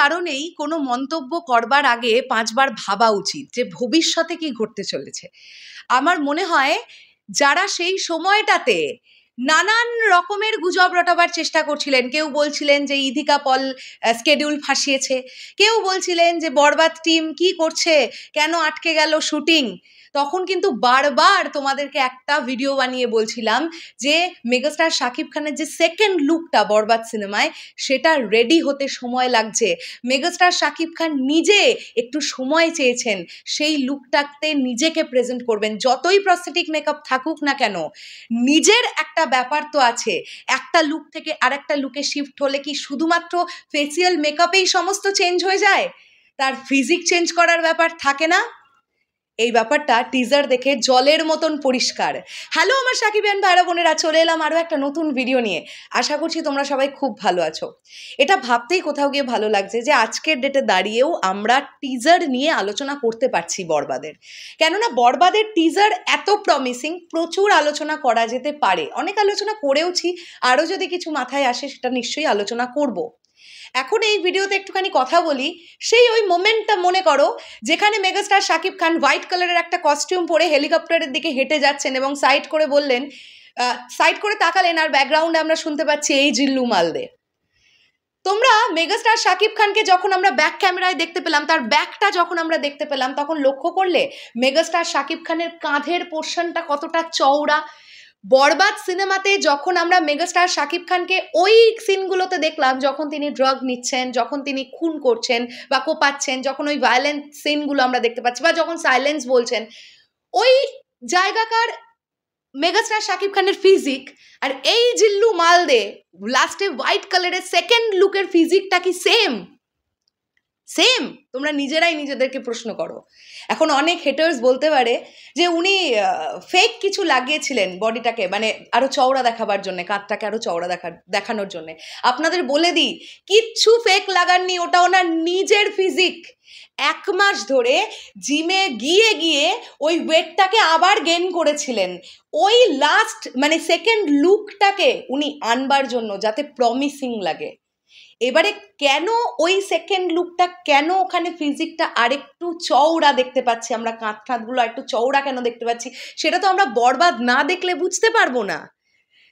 কারণেই কোনো মন্তব্য করবার আগে 5 বার ভাবা উচিত যে ভবিষ্যতে কি ঘটতে চলেছে। আমার মনে হয় যারা সেই সময়টাতে নানান রকমের গুজব রটাবার চেষ্টা করছিলেন, কেউ বলছিলেন যে ইধিকা পল স্কেডিউল ফাঁসিয়েছে, কেউ বলছিলেন যে বরবাদ টিম কি করছে, কেন আটকে গেল শুটিং, তখন কিন্তু বারবার তোমাদেরকে একটা ভিডিও বানিয়ে বলছিলাম যে মেগাস্টার শাকিব খানের যে সেকেন্ড লুকটা বরবাদ সিনেমায়, সেটা রেডি হতে সময় লাগছে। মেগাস্টার শাকিব খান নিজে একটু সময় চেয়েছেন সেই লুকটাতে নিজেকে প্রেজেন্ট করবেন। যতই প্রস্থেটিক মেকআপ থাকুক না কেন, নিজের একটা ব্যাপার তো আছে। একটা লুক থেকে আরেকটা লুকে শিফট হলে কি শুধুমাত্র ফেসিয়াল মেকআপেই সমস্ত চেঞ্জ হয়ে যায়? তার ফিজিক চেঞ্জ করার ব্যাপার থাকে না? এই ব্যাপারটা টিজার দেখে জলের মতন পরিষ্কার। হ্যালো আমার সাকিবিয়ান ভাইরা বোনেরা, চলে এলাম আরও একটা নতুন ভিডিও নিয়ে। আশা করছি তোমরা সবাই খুব ভালো আছো। এটা ভাবতেই কোথাও গিয়ে ভালো লাগছে যে আজকের ডেটে দাঁড়িয়েও আমরা টিজার নিয়ে আলোচনা করতে পারছি বরবাদের। কেননা বরবাদের টিজার এত প্রমিসিং, প্রচুর আলোচনা করা যেতে পারে। অনেক আলোচনা করেওছি, আরও যদি কিছু মাথায় আসে সেটা নিশ্চয়ই আলোচনা করব। এখন এই ভিডিওতে একটুখানি কথা বলি সেই ওই মোমেন্টটা মনে করো যেখানে মেগাস্টার শাকিব খান হোয়াইট কালারের একটা কস্টিউম পরে হেলিকপ্টারের দিকে হেঁটে যাচ্ছেন এবং সাইড করে বললেন, সাইড করে তাকালেন আর ব্যাকগ্রাউন্ডে আমরা শুনতে পাচ্ছি এই জিল্লু মালদে। তোমরা মেগাস্টার শাকিব খানকে যখন আমরা ব্যাক ক্যামেরায় দেখতে পেলাম, তার ব্যাকটা যখন আমরা দেখতে পেলাম, তখন লক্ষ্য করলে মেগাস্টার শাকিব খানের কাঁধের পোর্শনটা কতটা চওড়া। বরবাদ সিনেমাতে যখন আমরা মেগাস্টার শাকিব খানকে ওই সিনগুলোতে দেখলাম, যখন তিনি ড্রাগ নিচ্ছেন, যখন তিনি খুন করছেন বা কোপাচ্ছেন, যখন ওই ভায়োলেন্ট সিনগুলো আমরা দেখতে পাচ্ছি, বা যখন সাইলেন্স বলছেন, ওই জায়গাকার মেগাস্টার শাকিব খানের ফিজিক আর এই জিল্লু মালদে লাস্টে হোয়াইট কালারের সেকেন্ড লুকের ফিজিকটা কি সেম? সেম? তোমরা নিজেরাই নিজেদেরকে প্রশ্ন করো। এখন অনেক হেটার্স বলতে পারে যে উনি ফেক কিছু লাগিয়েছিলেন বডিটাকে, মানে আরো চওড়া দেখাবার জন্য, কাঁধটাকে আরো চওড়া দেখানোর জন্য। আপনাদের বলে দিই, কিচ্ছু ফেক লাগাননি, ওটা ওনার নিজের ফিজিক। 1 মাস ধরে জিমে গিয়ে গিয়ে ওই ওয়েটটাকে আবার গেইন করেছিলেন ওই লাস্ট মানে সেকেন্ড লুকটাকে উনি আনবার জন্য, যাতে প্রমিসিং লাগে। এবারে কেন ওই সেকেন্ড লুকটা, কেন ওখানে ফিজিকটা আরেকটু চওড়া দেখতে পাচ্ছি আমরা, কাঁধগুলো একটু চওড়া কেন দেখতে পাচ্ছি, সেটা তো আমরা বরবাদ না দেখলে বুঝতে পারবো না,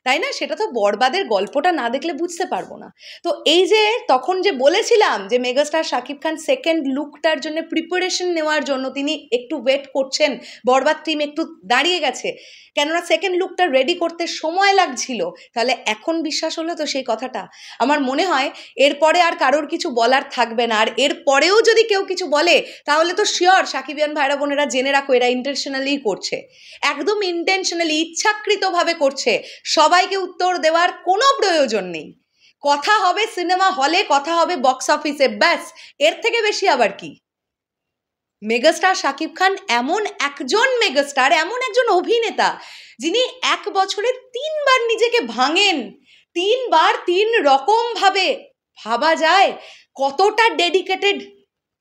তাই না? সেটা তো বরবাদের গল্পটা না দেখলে বুঝতে পারবো না। তো এই যে তখন যে বলেছিলাম যে মেগাস্টার শাকিব খান সেকেন্ড লুকটার জন্য প্রিপারেশন নেওয়ার জন্য তিনি একটু ওয়েট করছেন, বরবাদ টিম একটু দাঁড়িয়ে গেছে, কেননা সেকেন্ড লুকটা রেডি করতে সময় লাগছিল, তাহলে এখন বিশ্বাস হলো তো সেই কথাটা? আমার মনে হয় এরপরে আর কারোর কিছু বলার থাকবে না। আর এরপরেও যদি কেউ কিছু বলে তাহলে তো শিওর সাকিবিয়ান ভাইরা বোনেরা জেনে রাখো, এরা ইন্টেনশনালি করছে, একদম ইন্টেনশনালি, ইচ্ছাকৃতভাবে করছে। সবাইকে উত্তর দেওয়ার কোনো প্রয়োজন নেই। কথা হবে সিনেমা হলে, কথা হবে বক্স অফিসে, ব্যাস। এর থেকে বেশি আবার কি? মেগাস্টার শাকিব খান এমন একজন মেগাস্টার, এমন একজন অভিনেতা যিনি 1 বছরে 3 বার নিজেকে ভাঙেন, 3 বার 3 রকম ভাবে। ভাবা যায় কতটা ডেডিকেটেড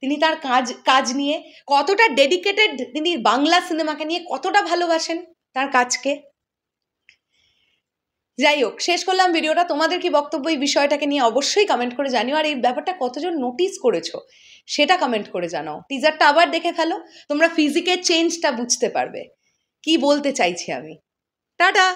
তিনি তার কাজ নিয়ে, কতটা ডেডিকেটেড তিনি বাংলা সিনেমাকে নিয়ে, কতটা ভালোবাসেন তার কাজকে। যাই হোক, শেষ করলাম ভিডিওটা। তোমাদের কি বক্তব্য এই বিষয়টাকে নিয়ে অবশ্যই কমেন্ট করে জানিও। আর এই ব্যাপারটা কতজন নোটিস করেছো সেটা কমেন্ট করে জানাও। টিজারটা আবার দেখে ফেলো, তোমরা ফিজিকের চেঞ্জটা বুঝতে পারবে কি বলতে চাইছি আমি। টাটা।